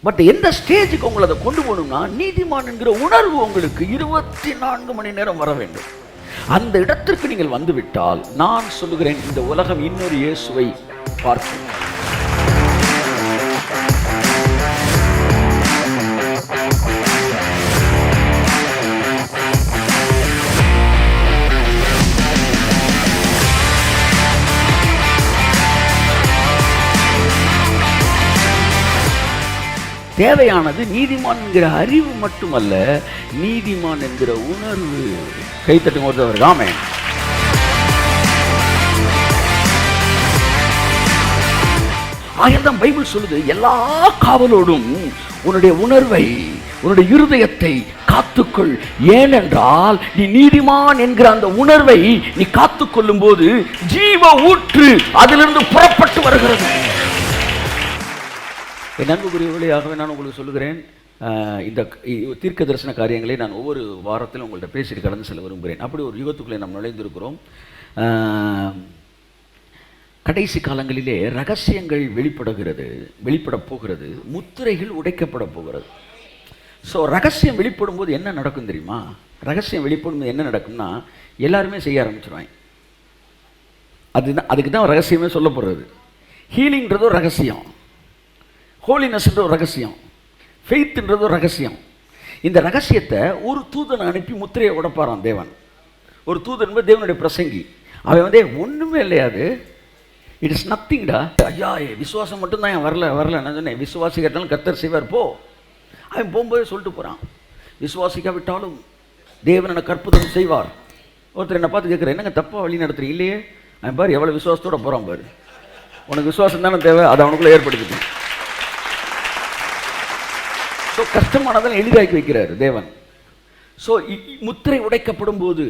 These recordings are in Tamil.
பட் எந்த ஸ்டேஜுக்கு உங்களை அதை கொண்டு போகணும்னா, நீதிமான் என்கிற உணர்வு உங்களுக்கு 24 மணி நேரம் வர வேண்டும். அந்த இடத்திற்கு நீங்கள் வந்துவிட்டால், நான் சொல்லுகிறேன், இந்த உலகம் இன்னொரு இயேசுவை பார்க்கும். தேவையானது நீதிமான் என்கிற அறிவு மட்டுமல்ல, நீதிமான் என்கிற உணர்வு. கைத்தட்டும் ஒருத்தவர் ஆமென். ஆகையால்தான் பைபிள் சொல்லுது, எல்லா காவலோடும் உன்னுடைய உணர்வை, உன்னுடைய இருதயத்தை காத்துக்கொள். ஏனென்றால் நீ நீதிமான் என்கிற அந்த உணர்வை நீ காத்துக்கொள்ளும் போது ஜீவ ஊற்று அதிலிருந்து புறப்பட்டு வருகிறது. என் அன்புக்குரியவர்களே, ஆகவே நான் உங்களுக்கு சொல்லுகிறேன், இந்த தீர்க்க தரிசன காரியங்களை நான் ஒவ்வொரு வாரத்திலும் உங்கள்கிட்ட பேசிட்டு கடந்து செல்ல விரும்புகிறேன். அப்படி ஒரு யுகத்துக்குள்ளே நாம் நுழைந்திருக்கிறோம். கடைசி காலங்களிலே ரகசியங்கள் வெளிப்பட போகிறது, முத்திரைகள் உடைக்கப்பட போகிறது. ஸோ ரகசியம் வெளிப்படும் போது என்ன நடக்கும் தெரியுமா? ரகசியம் வெளிப்படும் போது என்ன நடக்கும்னா, எல்லாருமே செய்ய ஆரம்பிச்சிருவாங்க. அதுக்கு தான் ரகசியமே சொல்லப்படுறது. ஹீலிங்கிறது ஒரு ரகசியம், ஹோலினஸ்ன்ற ஒரு ரகசியம், ஃபெய்த்ன்றது ஒரு ரகசியம். இந்த ரகசியத்தை ஒரு தூதனை அனுப்பி முத்திரையை உடைப்பாரான் தேவன். ஒரு தூதன் தேவனுடைய பிரசங்கி. அவன் ஒன்றுமே இல்லையாது, இட் இஸ் நத்திங்டா. ஐயா, விசுவாசம் மட்டும்தான் என் வரல நான் சொன்னேன், விசுவாசிக்கிட்டாலும் கர்த்தர் செய்வார் போ. அவன் போகும்போதே சொல்லிட்டு போகிறான், விசுவாசிக்காவிட்டாலும் தேவன் எனக்கு அற்புதம் செய்வார். ஒருத்தர் என்னை பார்த்து கேட்குறேன், என்னங்க தப்பாக வழி நடத்துறீங்க? இல்லையே, அவன் பாரு எவ்வளோ விசுவாசத்தோடு போகிறான் பாரு. உனக்கு விசுவாசம் தானே தேவை, அதை அவனுக்குள்ளே ஏற்படுத்திட்டு. ஸோ கஷ்டமானதால் எளிதாக்கி வைக்கிறார் தேவன். ஸோ முத்திரை உடைக்கப்படும் போது,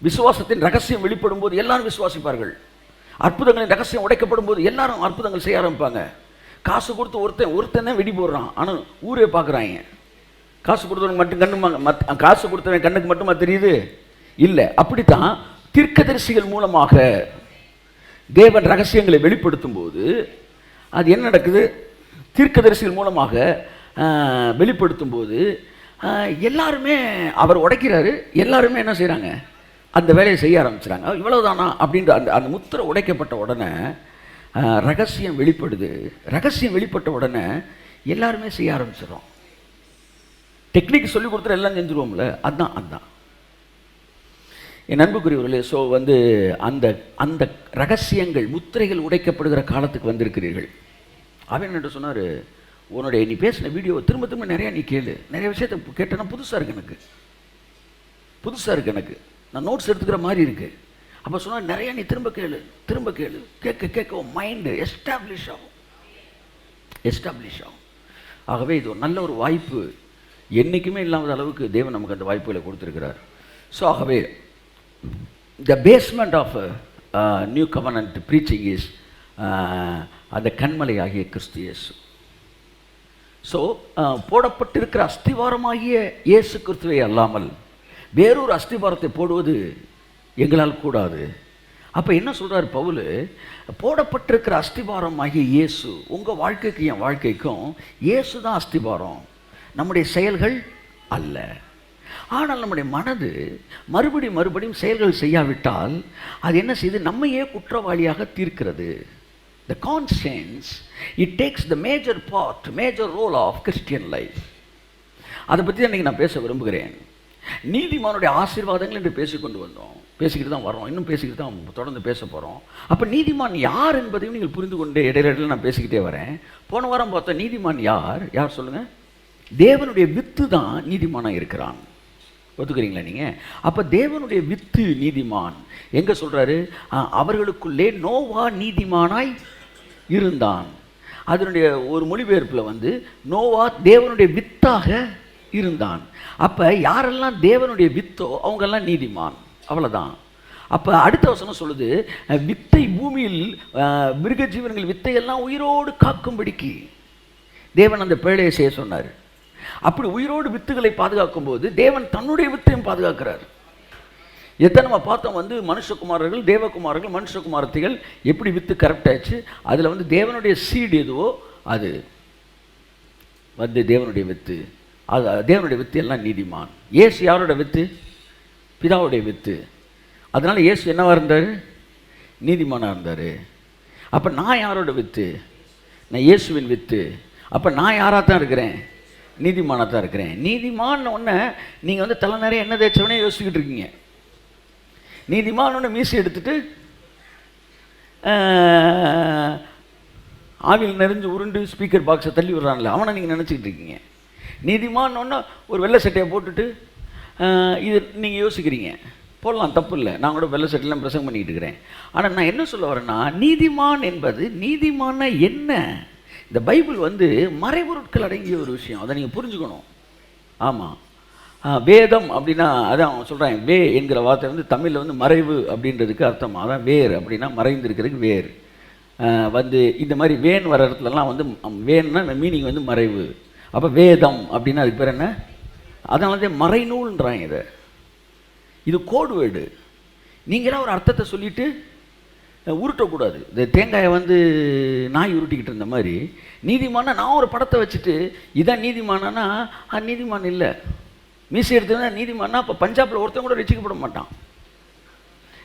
விசுவாசத்தின் ரகசியம் வெளிப்படும் போது எல்லாரும் விசுவாசிப்பார்கள். அற்புதங்களின் ரகசியம் உடைக்கப்படும் போது எல்லாரும் அற்புதங்கள் செய்ய ஆரம்பிப்பாங்க. காசு கொடுத்து ஒருத்தன் வெடி போடுறான், ஆனால் ஊரே பார்க்குறாங்க. காசு கொடுத்தவனுக்கு மட்டும் காசு கொடுத்தவன் கண்ணுக்கு மட்டுமா தெரியுது? இல்லை. அப்படித்தான் தீர்க்கதரிசிகள் மூலமாக தேவன் ரகசியங்களை வெளிப்படுத்தும் போது அது என்ன நடக்குது? தீர்க்கதரிசிகள் மூலமாக வெளிப்படுத்தும் போது எல்லாருமே அவர் உடைக்கிறாரு, எல்லாருமே என்ன செய்கிறாங்க? அந்த வேலையை செய்ய ஆரம்பிச்சுறாங்க. இவ்வளவுதானா அப்படின்ற அந்த முத்திரை உடைக்கப்பட்ட உடனே ரகசியம் வெளிப்படுது. ரகசியம் வெளிப்பட்ட உடனே எல்லாருமே செய்ய ஆரம்பிச்சிடும். டெக்னிக் சொல்லி கொடுத்துட்டு எல்லாம் செஞ்சுருவோம்ல, அதுதான் என் அன்புக்குரியவர்களே. ஸோ அந்த அந்த ரகசியங்கள், முத்திரைகள் உடைக்கப்படுகிற காலத்துக்கு வந்திருக்கிறீர்கள். அவன் என்ன சொன்னார், உன்னுடைய நீ பேசின வீடியோவை திரும்ப திரும்ப நிறையா நீ கேளு. நிறைய விஷயத்தை கேட்டேன்னா புதுசாக இருக்கு எனக்கு, நான் நோட்ஸ் எடுத்துக்கிற மாதிரி இருக்குது. அப்போ சொன்னால் நிறையா நீ திரும்ப கேளு, கேட்க மைண்டு எஸ்டாப்ளிஷ் ஆகும். ஆகவே இது ஒரு நல்ல ஒரு வாய்ப்பு, என்றைக்குமே இல்லாத அளவுக்கு தேவன் நமக்கு அந்த வாய்ப்புகளை கொடுத்துருக்கிறார். ஸோ ஆகவே the basement of new covenant preaching is அந்த கண்மலை ஆகிய கிறிஸ்து இயேசு. ஸோ போடப்பட்டிருக்கிற அஸ்திவாரமாகிய இயேசு கிறிஸ்துவை அல்லாமல் வேறொரு அஸ்திவாரத்தை போடுவது எங்களால் கூடாது. அப்போ என்ன சொல்கிறார் பவுல்? போடப்பட்டிருக்கிற அஸ்திவாரம் ஆகிய இயேசு. உங்கள் வாழ்க்கைக்கு என் வாழ்க்கைக்கும் இயேசு தான் அஸ்திவாரம், நம்முடைய செயல்கள் அல்ல. ஆனால் நம்முடைய மனது மறுபடியும் செயல்கள் செய்யாவிட்டால் அது என்ன செய்யுது? நம்மையே குற்றவாளியாக தீர்க்கிறது. The conscience, it takes the major role of Christian life. அதை பற்றி தான் இன்றைக்கி நான் பேச விரும்புகிறேன். நீதிமானுடைய ஆசீர்வாதங்கள் என்று பேசிக்கிட்டு தான் வரோம், இன்னும் பேசிக்கிட்டு தான் தொடர்ந்து பேச போகிறோம். அப்போ நீதிமான் யார் என்பதையும் நீங்கள் புரிந்து கொண்டு இடையில நான் பேசிக்கிட்டே வரேன். போன வாரம் பார்த்தா நீதிமான் யார் சொல்லுங்கள்? தேவனுடைய வித்து தான் நீதிமானாக இருக்கிறான். ஒத்துக்கிறீங்களா நீங்கள்? அப்போ தேவனுடைய வித்து நீதிமான். எங்கே சொல்கிறாரு? அவர்களுக்குள்ளே நோவா நீதிமானாய் இருந்தான். அதனுடைய ஒரு மொழிபெயர்ப்பில் நோவா தேவனுடைய வித்தாக இருந்தான். அப்போ யாரெல்லாம் தேவனுடைய வித்தோ அவங்கெல்லாம் நீதிமான், அவ்வளோதான். அப்போ அடுத்த வசனம் சொல்லுது, வித்தை பூமியில் மிருக ஜீவன்கள் வித்தையெல்லாம் உயிரோடு காக்கும்படிக்கு தேவன் அந்த பேழையை செய்ய சொன்னார். அப்படி உயிரோடு வித்துகளை பாதுகாக்கும் போது தேவன் தன்னுடைய வித்தையும் பாதுகாக்கிறார். எத்தனை நம்ம பார்த்தோம், மனுஷகுமாரர்கள், தேவகுமாரர்கள், மனுஷகுமாரத்திகள் எப்படி வித்து கரெக்ட் ஆச்சு. அதில் தேவனுடைய சீடு எதுவோ அது வந்து தேவனுடைய வித்து. அது தேவனுடைய வித்து எல்லாம் நீதிமான். இயேசு யாரோட வித்து? பிதாவுடைய வித்து. அதனால் இயேசு என்னவாக இருந்தார்? நீதிமானாக இருந்தார். அப்போ நான் யாரோட வித்து? நான் இயேசுவின் வித்து. அப்போ நான் யாராக தான் இருக்கிறேன்? நீதிமானாக தான் இருக்கிறேன். நீதிமான் ஒன்று நீங்கள் வந்து தலை நிறைய என்ன தேய்ச்சவனே யோசிச்சுக்கிட்டு இருக்கீங்க. நீதிமான் ஒன்று மீசி எடுத்துட்டு ஆவியில் நிறைஞ்சு உருண்டு ஸ்பீக்கர் பாக்ஸை தள்ளி விடுறான்ல, அவனை நீங்கள் நினச்சிக்கிட்டு இருக்கீங்க. நீதிமான் ஒன்று ஒரு வெள்ளை சட்டையை போட்டுட்டு இது நீங்கள் யோசிக்கிறீங்க. போடலாம், தப்பு இல்லை. நான் கூட வெள்ளை சட்டையெல்லாம் பிரசங்கம் பண்ணிக்கிட்டு இருக்கிறேன். ஆனால் நான் என்ன சொல்ல வரேன்னா, நீதிமான் என்பது நீதிமான என்ன? இந்த பைபிள் வந்து மறைபொருட்கள் அடங்கிய ஒரு விஷயம். அதை நீங்கள் புரிஞ்சுக்கணும். ஆமாம், வேதம் அப்படின்னா அதான் அவன் சொல்கிறான். வே என்கிற வார்த்தை வந்து தமிழில் வந்து மறைவு அப்படின்றதுக்கு அர்த்தம். அதான் வேர் அப்படின்னா மறைந்திருக்கிறதுக்கு வேர். வந்து இந்த மாதிரி வேன் வர இடத்துலலாம் வந்து வேன்னா மீனிங் வந்து மறைவு. அப்போ வேதம் அப்படின்னா அதுக்கு பேர் என்ன? அதனால தான் மறைநூல்ன்றாங்க. இது கோடு வேர்டு. நீங்களாம் ஒரு அர்த்தத்தை சொல்லிவிட்டு உருட்டக்கூடாது. இந்த தேங்காயை வந்து நாய் உருட்டிக்கிட்டு இருந்த மாதிரி நீதிமானா நான் ஒரு படத்தை வச்சுட்டு இதான் நீதிமானா நீதிமான் இல்லை. மீசி எடுத்துனா நீதிமானா அப்போ பஞ்சாபில் ஒருத்தன் கூட ரசிக்கப்பட மாட்டான்.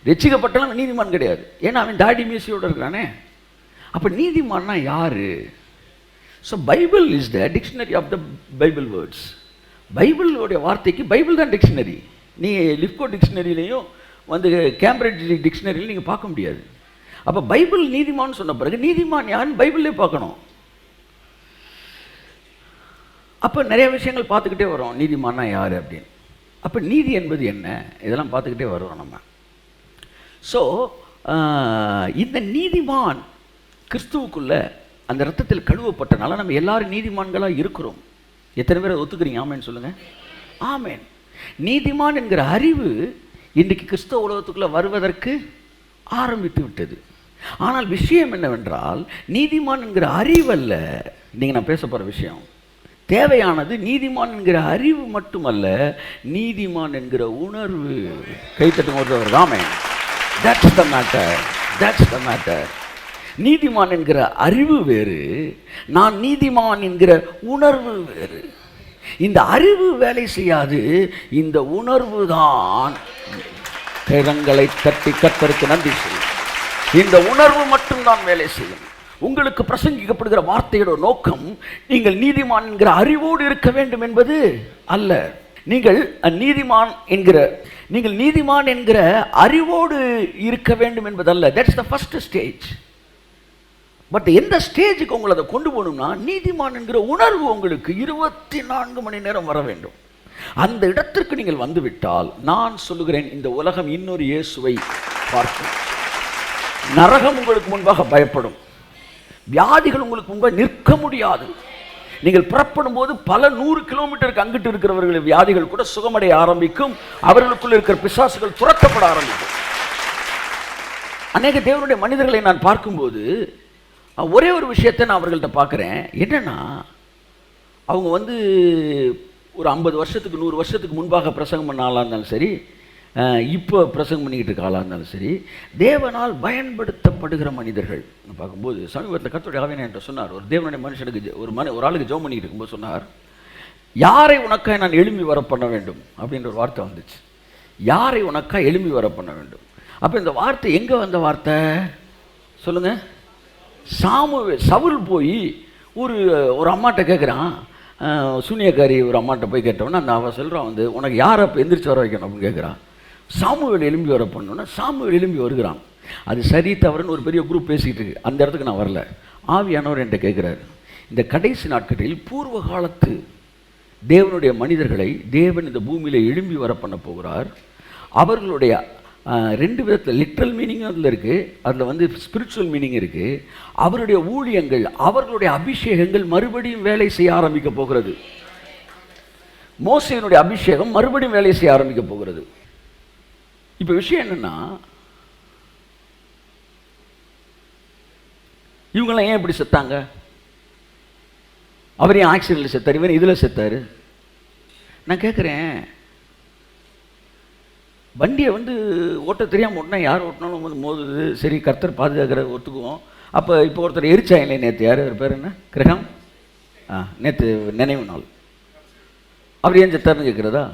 ரசிக்கப்பட்டாலும் நீதிமான் கிடையாது. ஏன்னா அவன் தாடி மீசியோடு இருக்கிறானே. அப்போ நீதிமான்னா யார்? So Bible is the dictionary of the Bible words. பைபிளுடைய வார்த்தைக்கு பைபிள் தான் டிக்ஷனரி. நீங்கள் லிப்கோ டிக்ஷனரியிலையும் வந்து கேம்பிரிட்ஜ் டிக்ஷனரியிலையும் நீங்கள் பார்க்க முடியாது. அப்போ பைபிள் நீதிமான்னு சொன்ன பிறகு நீதிமான் யாருன்னு பைபிள்லே பார்க்கணும். அப்போ நிறைய விஷயங்கள் பார்த்துக்கிட்டே வரோம். நீதிமானா யார் அப்படின்னு. அப்போ நீதி என்பது என்ன? இதெல்லாம் பார்த்துக்கிட்டே வருவோம் நம்ம. ஸோ இந்த நீதிமான் கிறிஸ்துவுக்குள்ள அந்த ரத்தத்தில் கழுவப்பட்டனால நம்ம எல்லாரும் நீதிமான்களாக இருக்கிறோம். எத்தனை பேர் ஒத்துக்கிறீங்க? ஆமேன்னு சொல்லுங்கள். ஆமேன். நீதிமான் என்கிற அறிவு இன்றைக்கு கிறிஸ்தவ உலகத்துக்குள்ளே வருவதற்கு ஆரம்பித்து விட்டது. ஆனால் விஷயம் என்னவென்றால், நீதிமான் என்கிற அறிவல்ல நீங்கள் நான் பேச போகிற விஷயம். தேவையானது நீதிமான் என்கிற அறிவு மட்டுமல்ல, நீதிமான் என்கிற உணர்வு. கைத்தட்டும் ஒருத்தவர். Amen. That's the matter. That's the matter. நீதிமான் என்கிற அறிவு வேறு, நான் நீதிமான் என்கிற உணர்வு வேறு. இந்த அறிவு வேலை செய்யாது, இந்த உணர்வு தான் கரங்களை தட்டி கர்த்தருக்கு நன்றி செய்யும். இந்த உணர்வு மட்டும்தான் வேலை செய்யும். உங்களுக்கு பிரசங்கிக்கப்படுகிற வார்த்தையோட நோக்கம் நீங்கள் நீதிமான் என்கிற அறிவோடு இருக்க வேண்டும் என்பது அல்ல. நீங்கள் நீதிமான் என்கிற அறிவோடு இருக்க வேண்டும் என்பதல்ல. That's the first stage. But எந்த ஸ்டேஜுக்கு உங்களை அதை கொண்டு போகணும்னா, நீதிமான் என்கிற உணர்வு உங்களுக்கு 24 மணி நேரம் வர வேண்டும். அந்த இடத்திற்கு நீங்கள் வந்துவிட்டால், நான் சொல்லுகிறேன், இந்த உலகம் இன்னொரு இயேசுவை பார்க்கும். நரகம் உங்களுக்கு முன்பாக பயப்படும். வியாதிகள் உங்களுக்கு முன்பாக நிற்க முடியாது. நீங்கள் புறப்படும் போது பல 100 கிலோமீட்டருக்கு அங்கிட்டு இருக்கிறவர்கள் வியாதிகள் கூட சுகமடைய ஆரம்பிக்கும். அவர்களுக்குள்ள இருக்கிற பிசாசுகள் துரத்தப்பட ஆரம்பிக்கும். அநேக தேவனுடைய மனிதர்களை நான் பார்க்கும்போது ஒரே ஒரு விஷயத்தை நான் அவர்கள்ட்ட பார்க்குறேன். என்னன்னா, அவங்க வந்து ஒரு 50 வருஷத்துக்கு 100 வருஷத்துக்கு முன்பாக பிரசங்கம் பண்ண ஆளாக இருந்தாலும் சரி, இப்போ பிரசங்கம் பண்ணிக்கிட்டு இருக்க ஆளாக இருந்தாலும் சரி, தேவனால் பயன்படுத்தப்படுகிற மனிதர்கள் பார்க்கும்போது, சமீபத்தில் கர்த்தருடைய ஆவியானவர் என்கிட்ட சொன்னார். ஒரு தேவனுடைய மனுஷனுக்கு ஒரு ஆளுக்கு ஜெபம் பண்ணிக்கிட்டு இருக்கும்போது சொன்னார், யாரை உனக்காக நான் எழும்பி வர பண்ண வேண்டும் அப்படின்ற ஒரு வார்த்தை வந்துச்சு. யாரை உனக்காக எழும்பி வர பண்ண வேண்டும். அப்போ இந்த வார்த்தை எங்கே வந்த வார்த்தை சொல்லுங்கள்? சவுல் போய் ஒரு அம்மாட்ட கேட்குறான். சூனியக்காரி ஒரு அம்மாட்ட போய் கேட்டவொன்னே அந்த அவன் சொல்கிறான் வந்து, உனக்கு யாரை அப்போ எந்திரிச்சு வர வைக்கணும் அப்படின்னு கேட்குறான். சாமுவேல் எழும்பி வர பண்ணோன்னா சாமுவேல் எழும்பி வருகிறான். அது சரி தவறுன்னு ஒரு பெரிய குரூப் பேசிக்கிட்டு இருக்கு. அந்த இடத்துக்கு நான் வரல. ஆவியானவர் என்கிட்ட கேட்குறாரு, இந்த கடைசி நாட்களில் பூர்வ காலத்து தேவனுடைய மனிதர்களை தேவன் இந்த பூமியில் எழும்பி வர பண்ண போகிறார். அவர்களுடைய 2 விதத்தில் லிட்ரல் மீனிங்கும் அதில் இருக்குது, அதில் வந்து ஸ்பிரிச்சுவல் மீனிங் இருக்குது. அவருடைய ஊழியங்கள், அவர்களுடைய அபிஷேகங்கள் மறுபடியும் வேலை செய்ய ஆரம்பிக்க போகிறது. மோசேயினுடைய அபிஷேகம் மறுபடியும் வேலை செய்ய ஆரம்பிக்க போகிறது. இப்போ விஷயம் என்னன்னா, இவங்கெல்லாம் ஏன் இப்படி செத்தாங்க? அவர் ஏன் ஆக்சிடென்ட்ல செத்தார்? இவன் இதில் செத்தார்? நான் கேட்குறேன், வண்டியை வந்து ஓட்ட தெரியாமல் ஓட்டினா யார் ஓட்டினாலும் வந்து மோதுது. சரி, கர்த்தர் பாதுகாக்கிற ஒத்துக்குவோம். அப்போ இப்போ ஒருத்தர் எரிச்சாங்களே நேற்று, யார் அவர் பேர் என்ன? கிரகம் நேற்று நினைவு நாள். அவர் ஏன் செத்தார்னு கேட்குறதா?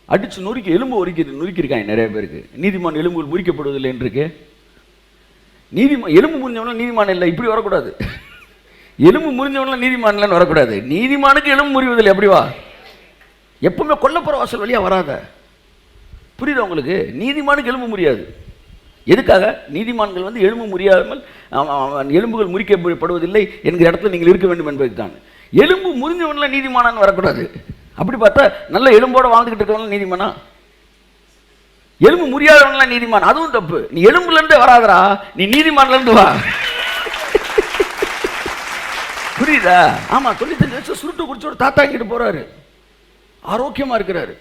அடித்து நொறுக்கி எலும்பு நொறுக்கியிருக்காங்க நிறைய பேருக்கு. நீதிமான் எலும்புகள் முறிக்கப்படுவதில்லை என்று நீதிமான் எலும்பு முறிஞ்சவனா நீதிமான் இல்லை, இப்படி வரக்கூடாது. எலும்பு முறிஞ்சவனா நீதிமான் இல்லைன்னு வரக்கூடாது. நீதிமானுக்கு எலும்பு முறிவதில்லை, எப்படி வா? எப்பவுமே கொல்லப்புற வாசல் வழியாக வராத. புரியுதா உங்களுக்கு? நீதிமானுக்கு எலும்பு முறியாது. எதுக்காக? நீதிமான்கள் வந்து எலும்பு முறியாமல் எலும்புகள் முறிக்கப்படுவதில்லை என்கிற இடத்துல நீங்கள் இருக்க வேண்டும் என்பது தான். எலும்பு முறிஞ்சவன்லாம் நீதிமானான்னு வரக்கூடாது. அப்படி பார்த்தா நல்ல எலும்போட வாழ்ந்துக்கிட்டு இருக்கவங்க நீதிமானா? எலும்பு முறியாதவன்லாம் நீதிமான், அதுவும் தப்பு. நீ எலும்புலேருந்தே வராதரா, நீ நீதிமான்லேருந்து வா. புரியுதா? ஆமாம், 95 வயசு சுருட்டு குடிச்சு ஒரு தாத்தா இங்கிட்டு போகிறாரு, ஆரோக்கியமாக இருக்கிறாரு.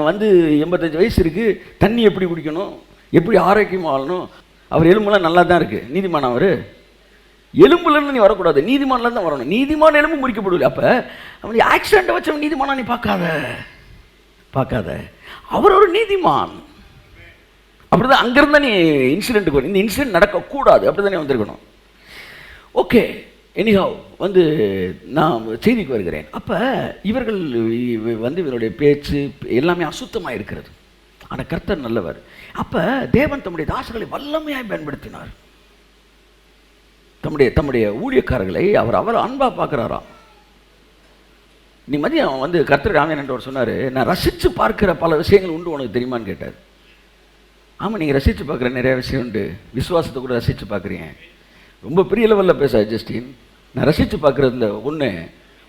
வந்து 85 வயசு இருக்குது, தண்ணி எப்படி குடிக்கணும், எப்படி ஆரோக்கியமாக வாழணும், அவர் எலும்புலாம் நல்லா தான் இருக்குது. நீதிமான் அவர்? எலும்புலேருந்து நீ வரக்கூடாது, நீதிமான்லேருந்து தான் வரணும். நீதிமான எலும்பு முறிக்கப்படுவில்லை. அப்போ அவன் ஆக்சிடெண்ட்டை வச்சவன் நீதிமானா நீ பார்க்காத. அவர் ஒரு நீதிமான். அப்படி தான் அங்கேருந்து நீ இன்சிடென்ட்டுக்கு வரும். இந்த இன்சிடென்ட் நடக்கக்கூடாது, அப்படி தானே வந்திருக்கணும். ஓகே, எனிஹாவ் வந்து நான் செய்திக்கு வருகிறேன். அப்போ இவர்கள் வந்து இவருடைய பேச்சு எல்லாமே அசுத்தமாக இருக்கிறது. ஆனால் கர்த்தர் நல்லவர். அப்போ தேவன் தம்முடைய தாசர்களை வல்லமையாக பயன்படுத்தினார். தம்முடைய ஊழியக்காரர்களை அவர் அன்பாக பார்க்குறாராம். நீ மதியம் வந்து கர்த்தர் ராமன் என்றவர் சொன்னார், நான் ரசித்து பார்க்குற பல விஷயங்கள் உண்டு, உனக்கு தெரியுமான்னு கேட்டார். ஆமாம், நீங்கள் ரசித்து பார்க்குற நிறைய விஷயம் உண்டு, விசுவாசத்தை கூட ரசித்து பார்க்குறீங்க. ரொம்ப பெரிய லெவலில் பேச ஜஸ்டின், நான் ரசித்து பார்க்குறதுல ஒன்று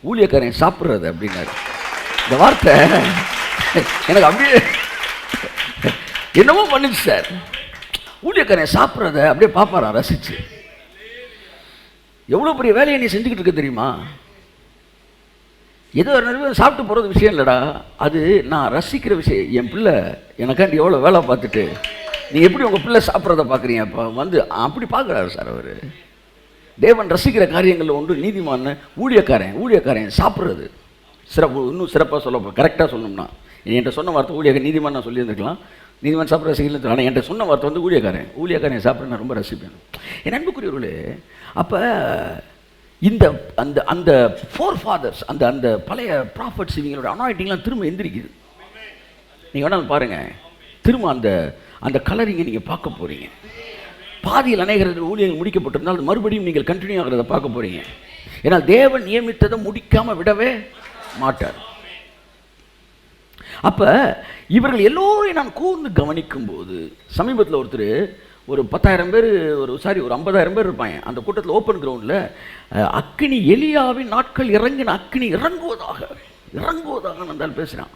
ஊழியக்காரன் சாப்பிட்றது அப்படின்னாரு. இந்த வார்த்தை எனக்கு அப்படியே என்னமோ பண்ணுச்சு சார். ஊழியக்காரன் சாப்பிட்றத அப்படியே பார்ப்பாரான் ரசித்து. எவ்வளோ பெரிய வேலையை நீ செஞ்சுக்கிட்டு இருக்க தெரியுமா? ஏதோ ஒரு சாப்பிட்டு போகிறது விஷயம் இல்லைடா, அது நான் ரசிக்கிற விஷயம். என் பிள்ளை எனக்காண்டி எவ்வளோ வேலை பார்த்துட்டு நீங்கள் எப்படி உங்கள் பிள்ளை சாப்பிட்றத பார்க்குறீங்க? அப்போ வந்து அப்படி பார்க்குறாரு சார் அவர். தேவன் ரசிக்கிற காரியங்களில் ஒன்று நீதிமான ஊழியக்காரன் சாப்பிட்றது. இன்னும் சிறப்பாக சொல்ல கரெக்டாக சொல்லணும்னா, என்கிட்ட சொன்ன வார்த்தை ஊழியக்காரன், நீதிமான் நான் சொல்லியிருந்துருக்கலாம், நீதிமான் சாப்பிட்ற ரசிக்கலாம். ஆனால் என்கிட்ட சொன்ன வார்த்தை வந்து ஊழியக்காரன் சாப்பிட்ற நான் ரொம்ப ரசிப்பேன். என் அன்புக்குரியவர்களே, அப்போ இந்த அந்த அந்த ஃபோர் ஃபாதர்ஸ், அந்த பழைய ப்ராஃபட்ஸ், இவங்களோட அனாயிட்டிங்லாம் திரும்ப எந்திரிக்குது. நீங்கள் வேணாலும் பாருங்கள், திரும்ப அந்த கலரிங்கை நீங்கள் பார்க்க போகிறீங்க. பாதியில் அநேகர்கள் ஊழியர்கள் முடிக்கப்பட்டிருந்தால் மறுபடியும் நீங்கள் கண்டினியூ ஆகிறத பார்க்க போகிறீங்க. ஏன்னா தேவன் நியமித்ததை முடிக்காமல் விடவே மாட்டார். அப்போ இவர்கள் எல்லோரையும் நான் கூர்ந்து கவனிக்கும் போது, சமீபத்தில் ஒருத்தர் ஒரு 10,000 பேர் ஒரு 50,000 பேர் இருப்பாங்க அந்த கூட்டத்தில். ஓப்பன் கிரவுண்டில் அக்கினி எலியாவின் நாட்கள் இறங்கின அக்கினி இறங்குவதாக நான் பேசுகிறான்.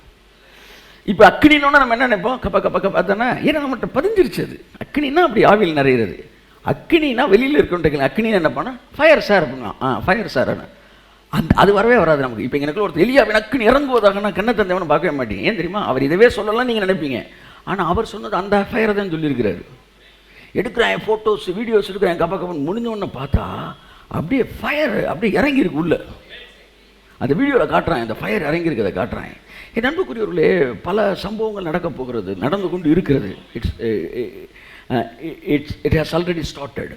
இப்போ அக்கினின்னு நம்ம என்ன நினைப்போம்? கப்ப தானே, ஏன்னா நம்மகிட்ட பதிஞ்சிருச்சு அது. அக்கினின்னா அப்படி ஆவியில் நிறையிறது. அக்கினின்னா வெளியில் இருக்கணும். அக்கினின்னு என்ன பண்ணால் ஃபயர் சார் அப்படின்னா, ஃபயர் சார் அது வரவே வராது நமக்கு. இப்போ எனக்கு ஒருத்தர் எலியாவின் அக்கினி இறங்குவதாகனா கண்ணை தந்தவனை பார்க்கவே மாட்டீங்க. ஏன் தெரியுமா? அவர் இதவே சொல்லலாம் நீங்கள் நினைப்பீங்க. ஆனால் அவர் சொன்னது அந்த ஃபயரை தான் சொல்லியிருக்கிறாரு. எடுக்கிறேன் ஃபோட்டோஸ் வீடியோஸ் எடுக்கிறேன், கப்பன்னு முடிஞ்சவொன்னே பார்த்தா அப்படியே ஃபயர் அப்படியே இறங்கியிருக்கு உள்ள. அந்த வீடியோவில் காட்டுறான், அந்த ஃபயர் இறங்கியிருக்கிறத காட்டுறான். என் அன்புக்குரியவர்களே, பல சம்பவங்கள் நடந்து கொண்டு இருக்கிறது. It has already started.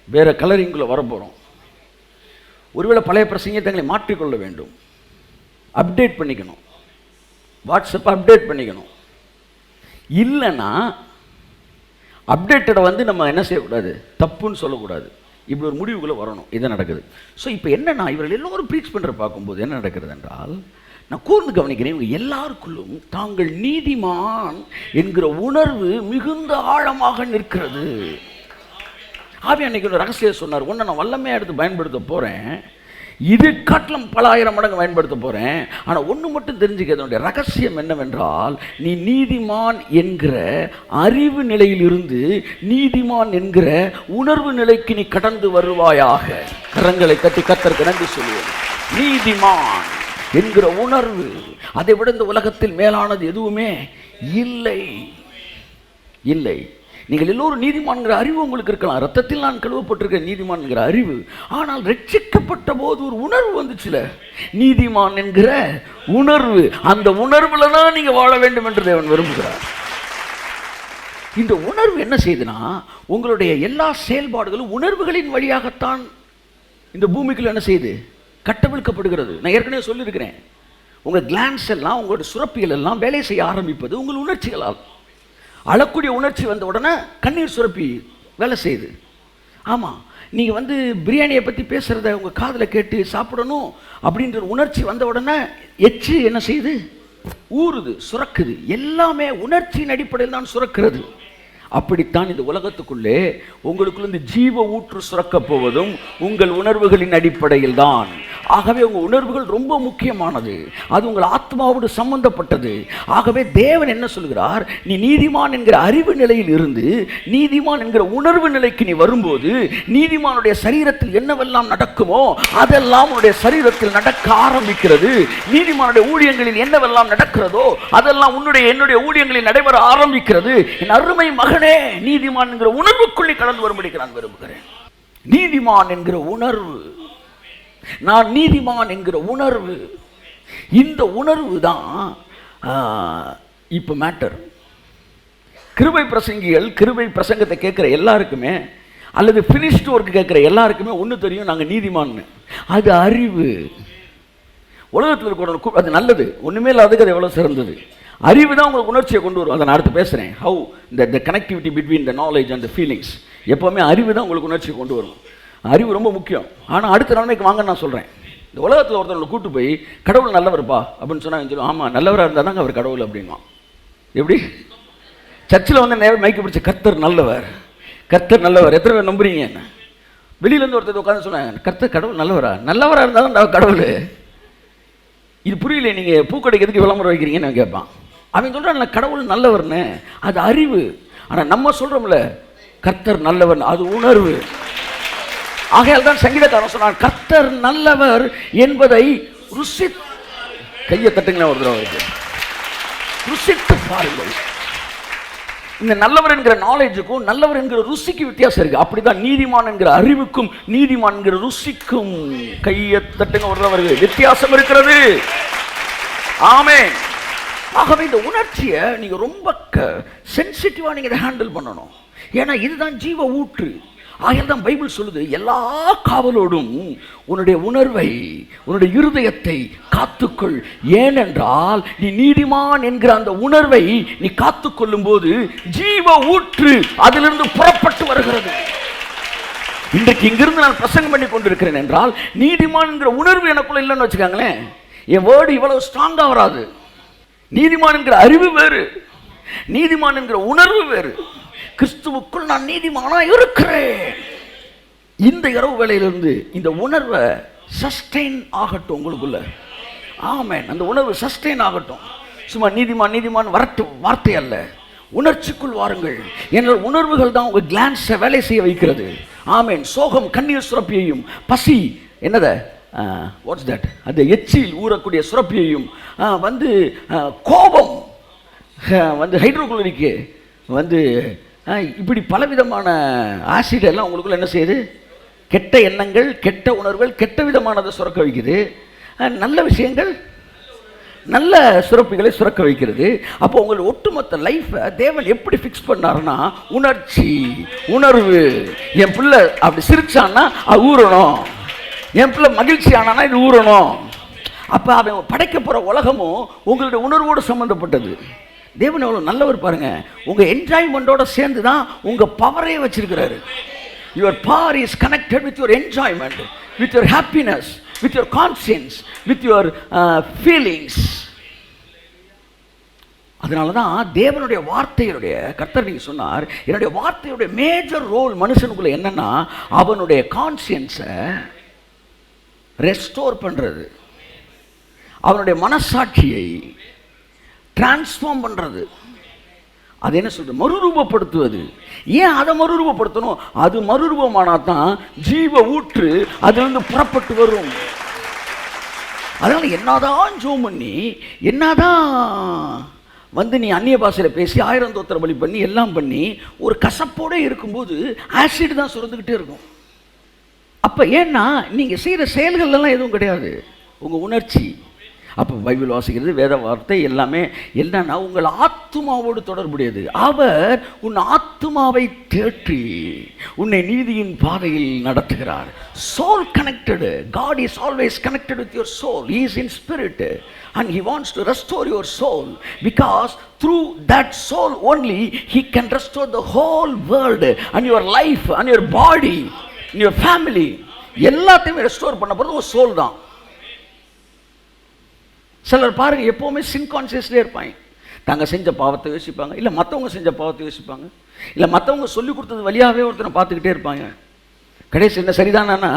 வேறு கலரிங்குள்ளே வரப்போகிறோம். ஒருவேளை பழைய பிரசங்கங்களை மாற்றிக்கொள்ள வேண்டும், அப்டேட் பண்ணிக்கணும், வாட்ஸ்அப்பை அப்டேட் பண்ணிக்கணும். இல்லைன்னா அப்டேட்டடை வந்து நம்ம என்ன செய்யக்கூடாது, தப்புன்னு சொல்லக்கூடாது. இப்படி ஒரு முடிவுக்குள்ளே வரணும். இது நடக்குது. ஸோ இப்போ என்னன்னா, இவர்கள் எல்லோரும் ப்ரீச் பண்ணுற பார்க்கும்போது என்ன நடக்கிறது என்றால், நான் கூர்ந்து கவனிக்கிறேன், இவங்க எல்லாருக்குள்ளும் தாங்கள் நீதிமான் என்கிற உணர்வு மிகுந்த ஆழமாக நிற்கிறது. ஆவி அன்னைக்கு ஒரு ரகசியம் சொன்னார். ஒன்று நான் வல்லமையாக எடுத்து பயன்படுத்த போகிறேன், இது காட்டிலும் பல ஆயிரம் மடங்கு பயன்படுத்த போகிறேன். ஆனால் ஒன்று மட்டும் தெரிஞ்சுக்கிறதுடைய ரகசியம் என்னவென்றால், நீ நீதிமான் என்கிற அறிவு நிலையிலிருந்து நீதிமான் என்கிற உணர்வு நிலைக்கு நீ கடந்து வருவாயாக. கரங்களை கட்டி கர்த்தருக்கு நன்றி சொல்லுவேன். நீதிமான் என்கிற உணர்வு, அதை விட இந்த உலகத்தில் மேலானது எதுவுமே இல்லை. நீங்கள் எல்லோரும் நீதிமான்கிற அறிவு உங்களுக்கு இருக்கலாம். ரத்தத்தில் நான் கழுவப்பட்டிருக்க நீதிமான்கிற அறிவு. ஆனால் ரட்சிக்கப்பட்ட போது ஒரு உணர்வு வந்துச்சுல, நீதிமான் என்கிற உணர்வு. அந்த உணர்வுல தான் நீங்க வாழ வேண்டும் என்று தேவன் விரும்புகிறார். இந்த உணர்வு என்ன செய்யுதுன்னா, உங்களுடைய எல்லா செயல்பாடுகளும் உணர்வுகளின் வழியாகத்தான் இந்த பூமிக்குள்ள என்ன செய்யுது? கட்டவிழ்க்கப்படுகிறது. நான் ஏற்கனவே சொல்லியிருக்கிறேன், உங்கள் கிளான்ஸ் எல்லாம், உங்களோட சுரப்பிகள் எல்லாம் வேலை செய்ய ஆரம்பிப்பது உங்கள் உணர்ச்சிகளால். அழக்கூடிய உணர்ச்சி வந்த உடனே கண்ணீர் சுரப்பி வேலை செய்யுது. ஆமாம், நீங்கள் பிரியாணியை பற்றி பேசுகிறத உங்கள் காதில் கேட்டு சாப்பிடணும் அப்படின்ற உணர்ச்சி வந்த உடனே எச்சு என்ன செய்யுது? ஊறுது, சுரக்குது. எல்லாமே உணர்ச்சியின் அடிப்படையில் தான் சுரக்கிறது. அப்படித்தான் இந்த உலகத்துக்குள்ளே உங்களுக்குள்ள இந்த ஜீவ ஊற்று சுரக்கப் போவதும் உங்கள் உணர்வுகளின் அடிப்படையில் தான். ஆகவே உங்கள் உணர்வுகள் ரொம்ப முக்கியமானது. அது உங்கள் ஆத்மாவோடு சம்பந்தப்பட்டது. ஆகவே தேவன் என்ன சொல்கிறார்? நீ நீதிமான் என்கிற அறிவு நிலையில் இருந்து நீதிமான் என்கிற உணர்வு நிலைக்கு நீ வரும்போது, நீதிமானுடைய சரீரத்தில் என்னவெல்லாம் நடக்குமோ அதெல்லாம் உன்னுடைய சரீரத்தில் நடக்க ஆரம்பிக்கிறது. நீதிமானுடைய ஊழியங்களில் என்னவெல்லாம் நடக்கிறதோ அதெல்லாம் என்னுடைய ஊழியங்களில் நடைபெற ஆரம்பிக்கிறது. என் அருமை மகனே, நீதிமான் என்கிற உணர்வுக்குள்ளே கடந்து வரும்படி நான் விரும்புகிறேன். நீதிமான் என்கிற உணர்வு, நான் நீதிமான் என்கிற உணர்வு, இந்த உணர்வு தான் இப்போ மேட்டர். கிருபை பிரசங்கிகள் கிருபை பிரசங்கத்தை கேட்குற எல்லாருக்குமே, அல்லது ஃபினிஷ்டு ஒர்க் கேட்குற எல்லாருக்குமே ஒன்று தெரியும், நாங்கள் நீதிமான்னு. அது அறிவு. உலகத்தில் இருக்கிற அது நல்லது, ஒன்றுமே இல்லாததுக்கு அது எவ்வளோ சிறந்தது. அறிவு தான் உங்களுக்கு உணர்ச்சியை கொண்டு வரும். அதை நான் அடுத்து பேசுகிறேன். How the connectivity between the knowledge and the feelings. எப்போவுமே அறிவு தான் உங்களுக்கு உணர்ச்சியை கொண்டு வரும். அறிவு ரொம்ப முக்கியம். ஆனால் அடுத்த நன்மைக்கு வாங்க நான் சொல்கிறேன். இந்த உலகத்தில் ஒருத்தவங்களை கூட்டு போய் கடவுள் நல்லவர்ப்பா அப்படின்னு சொன்னால் சொல்லுவோம், ஆமாம் நல்லவராக இருந்தால் தாங்க அவர் கடவுள் அப்படின்வான். எப்படி? சர்ச்சில் நேரம் மைக்கு பிடிச்ச கர்த்தர் நல்லவர், கர்த்தர் நல்லவர். எத்தனை பேர் நம்புறீங்க? என்ன வெளியிலேருந்து ஒருத்தர் உட்காந்து சொன்னாங்க, கர்த்தர் கடவுள் நல்லவராக இருந்தால் தான் கடவுள். இது புரியல, நீங்கள் பூக்கடைக்கு எதுக்கு விளம்பரம் வைக்கிறீங்கன்னு நான் கேட்பான். அவன் சொல்கிறான் கடவுள் நல்லவர்னு, அது அறிவு. ஆனால் நம்ம சொல்கிறோம்ல கர்த்தர் நல்லவர், அது உணர்வு. ஆகையால் தான் சங்கீதக்காரன் சொன்னான், கர்த்தர் நல்லவர் என்பதை கையை தட்டுங்களா ஒரு தடவை ருசித்து பாருங்கள். இந்த நல்லவர் என்கிற நாலேஜுக்கும் நல்லவர் என்கிற ருசிக்கு வித்தியாசம் இருக்கு. அப்படிதான் நீதிமான் என்கிற அறிவுக்கும் நீதிமான் என்கிற ருசிக்கும் கையை தட்டுங்க ஒரு வித்தியாசம் இருக்கிறது. ஆமென். ஆகவே இந்த உணர்ச்சியை நீங்க ரொம்ப சென்சிட்டிவா நீங்க ஹேண்டில் பண்ணணும். ஏன்னா இதுதான் ஜீவ ஊற்று. ஆகையால் தான் பைபிள் சொல்லுது, எல்லா காவலோடும் உன்னுடைய உணர்வை, உன்னுடைய இருதயத்தை காத்துக்கொள். ஏனென்றால் நீ நீதிமான் என்கிற அந்த உணர்வை நீ காத்துக்கொள்ளும் போது ஜீவ ஊற்று அதிலிருந்து புறப்பட்டு வருகிறது. இன்றைக்கு இங்கிருந்து நான் பிரசங்கம் பண்ணி கொண்டிருக்கிறேன் என்றால் நீதிமான் என்கிற உணர்வு எனக்குள்ள இல்லைன்னு வச்சுக்காங்களேன், என் வேர்டு இவ்வளவு ஸ்ட்ராங்கா வராது. நீதிமான் என்கிற அறிவு வேறு, நீதிமான் என்கிற உணர்வு வேறு. கிறிஸ்துவுக்குள் நான் நீதிமானா இருக்கிறேன். இந்த இரவு வேளையிலிருந்து இந்த உணர்வை சஸ்டெயின் ஆகட்டும் உங்களுக்குள்ள. ஆமென். அந்த உணர்வு சஸ்டெயின் ஆகட்டும். சும்மா நீதிமான் நீதிமான் வரட்டும் வார்த்தை அல்ல, உணர்ச்சிக்குள் வாருங்கள். என்ற உணர்வுகள் தான் உங்கள் கிளான்ஸை வேலை செய்ய வைக்கிறது. ஆமென். சோகம் கண்ணீர் சுரப்பியையும், பசி என்னத வாட்ஸ் தட் அந்த எச்சில் ஊறக்கூடிய சுரப்பியையும், கோபம் ஹைட்ரோகுளோரிக்கு இப்படி பலவிதமான ஆசிட் எல்லாம் உங்களுக்குள்ள என்ன செய்யுது? கெட்ட எண்ணங்கள், கெட்ட உணர்வுகள், கெட்ட விதமானதை சுரக்க வைக்குது. நல்ல விஷயங்கள் நல்ல சுரப்பிகளை சுரக்க வைக்கிறது. அப்போ உங்கள் ஒட்டுமொத்த லைஃப்பை தேவன் எப்படி ஃபிக்ஸ் பண்ணாருன்னா, உணர்ச்சி, உணர்வு. என் பிள்ளை அப்படி சிரிச்சான்னா அது ஊறணும், என் பிள்ளை மகிழ்ச்சி ஆனானா இது ஊறணும். அப்போ அவன் படைக்க போகிற உலகமும் உங்களுடைய உணர்வோடு சம்மந்தப்பட்டது. தேவன் எவ்வளோ நல்லவர் பாருங்க. உங்கள் என்ஜாய்மெண்ட்டோட சேர்ந்து தான் உங்கள் பவரே வச்சிருக்கிறாரு. Your power is connected with your enjoyment, with your happiness, with your conscious, with your feelings. அதனால தான் தேவனுடைய வார்த்தையுடைய கர்த்தர் நீங்கள் சொன்னார், என்னுடைய வார்த்தையுடைய மேஜர் ரோல் மனுஷனுக்குள்ள என்னன்னா, அவனுடைய கான்சியன்ஸை ரெஸ்டோர் பண்ணுறது, அவனுடைய மனசாட்சியை டிரான்ஸ்ஃபார்ம் பண்ணுறது. அது என்ன சொல்றது? மறுரூபப்படுத்துவது. ஏன் அதை மறுரூபப்படுத்தணும்? அது மறுரூபமானால் தான் ஜீவ ஊற்று அதிலிருந்து புறப்பட்டு வரும். அதனால என்னதான் ஜோம் பண்ணி, என்னதான் நீ அந்நிய பாஷையில் பேசி 1000 தோத்திர பலி பண்ணி எல்லாம் பண்ணி ஒரு கசப்போடு இருக்கும்போது ஆசிட் தான் சுரந்துக்கிட்டே இருக்கும். அப்போ ஏன்னா நீங்கள் செய்கிற செயல்கள்லாம் எதுவும் கிடையாது, உங்கள் உணர்ச்சி. அப்போ பைபிள் வாசிக்கிறது, வேத வார்த்தை எல்லாமே என்னன்னா உங்கள் ஆத்துமாவோடு தொடர்புடையது. அவர் உன் ஆத்துமாவை தேற்றி உன்னை நீதியின் பாதையில் நடத்துகிறார். Soul connected. God is always connected with your soul. He is in spirit and he wants to restore your soul, because through that soul only he can restore the whole world and your life and your body and your family. எல்லாத்தையும் ரெஸ்டோர் பண்ண போகிறது ஒரு சோல் தான். சிலர் பாருங்க எப்போவுமே சின் கான்சியஸ்லேயே இருப்பாங்க. தாங்க செஞ்ச பாவத்தை யோசிப்பாங்க, இல்லை மற்றவங்க செஞ்ச பாவத்தை யோசிப்பாங்க, இல்லை மற்றவங்க சொல்லி கொடுத்தது வழியாகவே ஒருத்தனை பார்த்துக்கிட்டே இருப்பாங்க. கடைசி என்ன சரிதானா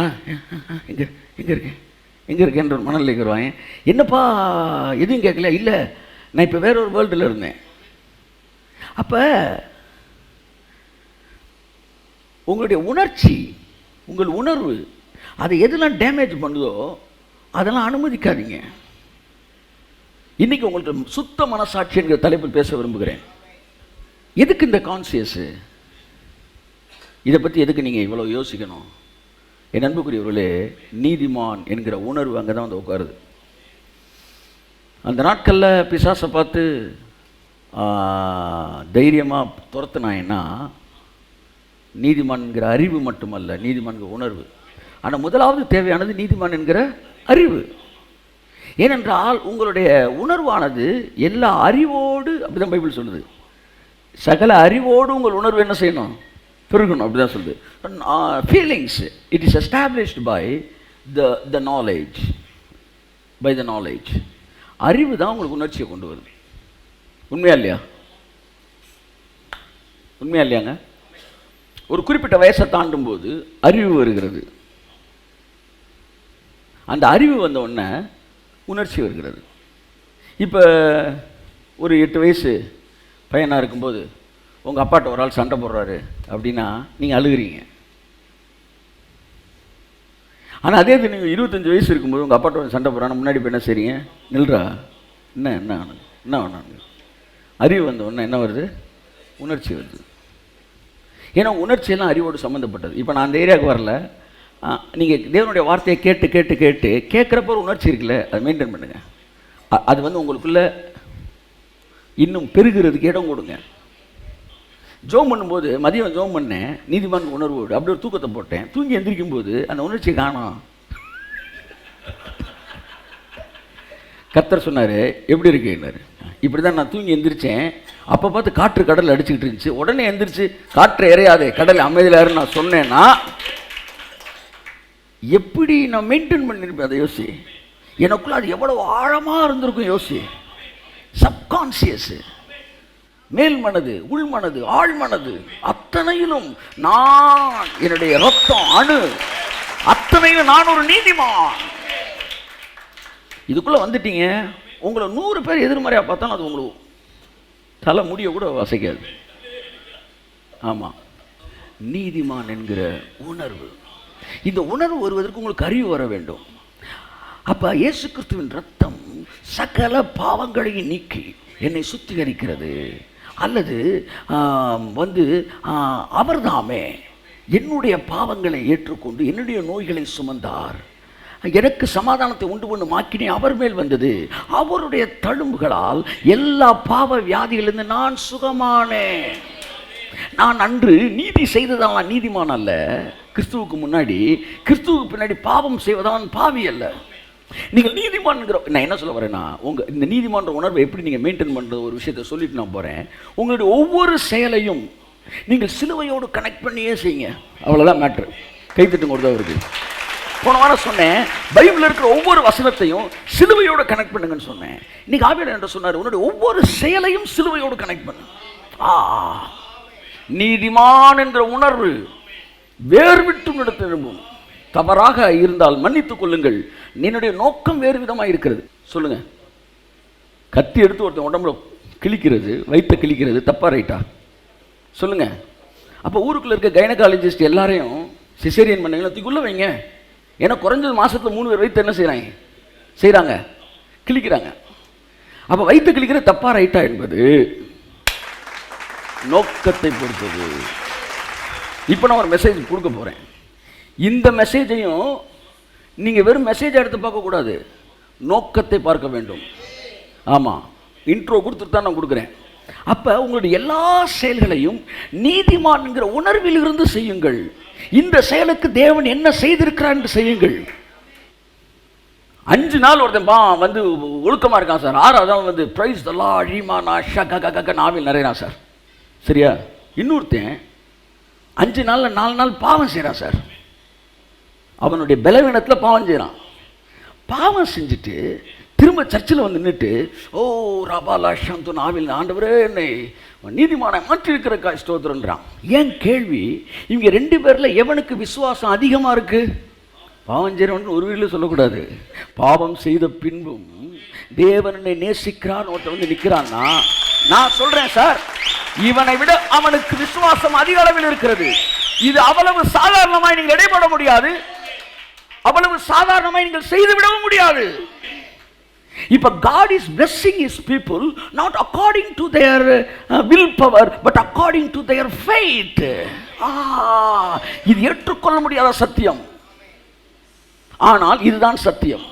எங்கே இருக்கேன்ற ஒரு மனநிலைக்கு வருவாங்க. என்னப்பா எதுவும் கேட்கல, இல்லை நான் இப்போ வேற ஒரு வேர்ல்டில் இருந்தேன். அப்போ உங்களுடைய உணர்ச்சி, உங்கள் உணர்வு, அதை எதெல்லாம் டேமேஜ் பண்ணுதோ அதெல்லாம் அனுமதிக்காதீங்க. இன்னைக்கு உங்களுக்கு சுத்த மனசாட்சி என்கிற தலைப்பில் பேச விரும்புகிறேன். எதுக்கு இந்த கான்சியஸு? இதை பற்றி எதுக்கு நீங்கள் இவ்வளோ யோசிக்கணும்? என் அன்புக்குரியவர்களே, நீதிமான் என்கிற உணர்வு அங்கே தான் வந்து உட்காருது. அந்த நாட்களில் பிசாசை பார்த்து தைரியமாக துரத்துனாயின்னா நீதிமான் என்கிற அறிவு மட்டுமல்ல, நீதிமான்கிற உணர்வு. ஆனால் முதலாவது தேவையானது நீதிமான் என்கிற அறிவு. ஏனென்றால் உங்களுடைய உணர்வானது எல்லா அறிவோடு, அப்படிதான் பைபிள் சொல்லுது, சகல அறிவோடு உங்கள் உணர்வு என்ன செய்யணும்? பெருகணும். அப்படிதான் சொல்லுது. Feelings it is established by the knowledge. By the knowledge. அறிவு தான் உங்களுக்கு உணர்ச்சியை கொண்டு வருது. உண்மையா இல்லையா? உண்மையா இல்லையாங்க? ஒரு குறிப்பிட்ட வயசை தாண்டும் போது அறிவு வருகிறது. அந்த அறிவு வந்த உடனே உணர்ச்சி வருகிறது. இப்போ ஒரு 8 வயசு பையனாக இருக்கும்போது உங்கள் அப்பாட்ட ஒரு ஆள் சண்டை போடுறாரு அப்படின்னா நீங்கள் அழுகிறீங்க. ஆனால் அதே இது நீங்கள் 25 வயசு இருக்கும்போது உங்கள் அப்பாட்ட ஒரு சண்டை போடுறான்னு முன்னாடி இப்போ என்ன செய்றீங்க? நில்றா, என்ன வேணாங்க. அறிவு வந்த உடனே என்ன வருது? உணர்ச்சி வருது. ஏன்னா உணர்ச்சியெல்லாம் அறிவோடு சம்மந்தப்பட்டது. இப்போ நான் அந்த ஏரியாவுக்கு வரல. நீங்கள் தேவனுடைய வார்த்தையை கேட்குறப்ப ஒரு உணர்ச்சி இருக்குல்ல, அதை மெயின்டைன் பண்ணுங்கள். அது வந்து உங்களுக்குள்ள இன்னும் பெருகிறதுக்கு இடம் கொடுங்க. ஜோம் பண்ணும்போது மதியம் ஜோம் பண்ணேன், நீதிமான் உணர்வோடு அப்படி ஒரு தூக்கத்தை போட்டேன். தூங்கி எந்திரிக்கும் போது அந்த உணர்ச்சியை காணோம். கர்த்தர் சொன்னார், எப்படி இருக்குன்னாரு. இப்படி தான் நான் தூங்கி எந்திரிச்சேன். அப்போ பார்த்து காற்று கடல் அடிச்சுக்கிட்டு இருந்துச்சு. உடனே எந்திரிச்சு காற்று இறையாதே, கடல் அமைதியிலாருன்னு நான் சொன்னேன்னா எப்படி நான் மெயின்டைன் பண்ணியிருப்பேன்? அதை யோசி. எனக்குள்ள அது எவ்வளவு ஆழமாக இருந்திருக்கும் யோசி. சப்கான்சியஸு, மேல் மனது, உள் மனது, ஆழ் மனது, அத்தனையிலும் நான், என்னுடைய ரத்தம் அணு அத்தனையிலும் நான் ஒரு நீதிமான். இதுக்குள்ள வந்துட்டீங்க. உங்களை 100 பேர் எதிர்மறையாக பார்த்தாலும் அது உங்களுக்கு தலை முடிய கூட வசைக்காது. ஆமாம், நீதிமான் என்கிற உணர்வு. இந்த உணர்வு வருவதற்கு உங்களுக்கு அறிவு வர வேண்டும். அப்போ இயேசு கிறிஸ்துவின் ரத்தம் சகல பாவங்களையும் நீக்கி என்னை சுத்திகரிக்கிறது. அல்லது அவர்தாமே என்னுடைய பாவங்களை ஏற்றுக்கொண்டு என்னுடைய நோய்களை சுமந்தார், எனக்கு சமாதானத்தை உண்டு பண்ணும் ஆக்கினை அவர் மேல் வந்தது, அவருடைய தழும்புகளால் எல்லா பாவ வியாதிகளிலிருந்து நான் சுகமானேன். நான் அன்று நீதி செய்ததான் நீதிமான் அல்ல. கிறிஸ்துவுக்கு முன்னாடி, கிறிஸ்துவுக்கு பின்னாடி பாவம் செய்வதான் பாவி அல்ல. நீங்கள் நீதிமான்ங்கிற, நான் என்ன சொல்ல வரேன்னா, உங்கள் இந்த நீதிமான்ற உணர்வை எப்படி நீங்கள் மெயின்டைன் பண்ணுறது ஒரு விஷயத்தை சொல்லிட்டு நான் போகிறேன். உங்களுடைய ஒவ்வொரு செயலையும் நீங்கள் சிலுவையோடு கனெக்ட் பண்ணியே செய்யுங்க. அவ்வளோதான் மேட்ரு. கைத்தட்டும் கொடுத்தவருக்கு போன வாரம் சொன்னேன், பைபிளில் இருக்கிற ஒவ்வொரு வசனத்தையும் சிலுவையோடு கனெக்ட் பண்ணுங்கன்னு சொன்னேன். இன்னைக்கு ஆவியானவர் என்ன சொன்னார்? உன்னுடைய ஒவ்வொரு செயலையும் சிலுவையோடு கனெக்ட் பண்ணு. நீதிமான் என்ற உணர்வு வேறு விட்டும் இடத்து எழும்பும். தவறாக இருந்தால் மன்னித்துக் கொள்ளுங்கள், என்னுடைய நோக்கம் வேறு விதமாக இருக்கிறது. சொல்லுங்க. கத்தி எடுத்து ஒருத்தன் உடம்புல கிழிக்கிறது, வயிற்ற கிழிக்கிறது தப்பா ரைட்டா? சொல்லுங்க. அப்போ ஊருக்குள்ள இருக்க கைனகாலஜிஸ்ட் எல்லாரையும் சிசேரியன் பண்ணீங்கன்னா தூக்குள்ள வைங்க. ஏன்னா குறைஞ்சது மாசத்துல 3 பேர் வயிற்று என்ன செய்கிறாங்க? கிழிக்கிறாங்க. அப்போ வயிற்று கிழிக்கிறது தப்பா ரைட்டா என்பது நோக்கத்தை பொறுத்தது. இப்போ நான் ஒரு மெசேஜ் கொடுக்க போகிறேன். இந்த மெசேஜையும் நீங்கள் வெறும் மெசேஜ் எடுத்து பார்க்கக்கூடாது, நோக்கத்தை பார்க்க வேண்டும். ஆமாம், இன்ட்ரோ கொடுத்துட்டு தான் நான் கொடுக்குறேன். அப்போ உங்களுடைய எல்லா செயல்களையும் நீதிமான்ங்கிற உணர்வில் இருந்து செய்யுங்கள். இந்த செயலுக்கு தேவன் என்ன செய்திருக்கிறார் என்று செய்யுங்கள். 5 நாள் ஒருத்தன் வந்து ஒழுக்கமாக இருக்கான் சார், 6வது வந்து பிரைஸ் தி லார்ட் ஈமானா ஷக நாவில் நிறையிறான் சார். சரியா? இன்னொருத்தன் 5 நாளில் 4 நாள் பாவம் செய்கிறான் சார். அவனுடைய பலவீனத்தில் பாவம் செய்கிறான். பாவம் செஞ்சுட்டு திரும்ப சர்ச்சில் வந்து நின்றுட்டு ஓ ரபாலா ஷந்து நாவில் ஆண்டவரே என்னை நீதிமான மாற்றி இருக்கிற ஸ்தோத்திரன்றான். ஏன் கேள்வி, இவங்க 2 பேரில் எவனுக்கு விசுவாசம் அதிகமாக இருக்குது? பாவம் செய்கிறவன் ஒரு வீட்டில் சொல்லக்கூடாது. பாவம் செய்த பின்பும் தேவனை நேசிக்கிறான் ஒருத்தன் வந்து நிற்கிறான்னா, நான் சொல்கிறேன் சார், இவனை விட அவனுக்கு விசுவாசம் அதிக அளவில் இருக்கிறது. இது அவ்வளவு சாதாரணமாய் நீங்கள் இடைப்பட முடியாது, அவ்வளவு சாதாரணமாய் நீங்கள் செய்து விடவும் முடியாது. இப்ப God is blessing his people not according to their willpower but according to their faith. இது ஏற்றுக்கொள்ள முடியாத சத்தியம், ஆனால் இதுதான் சத்தியம்.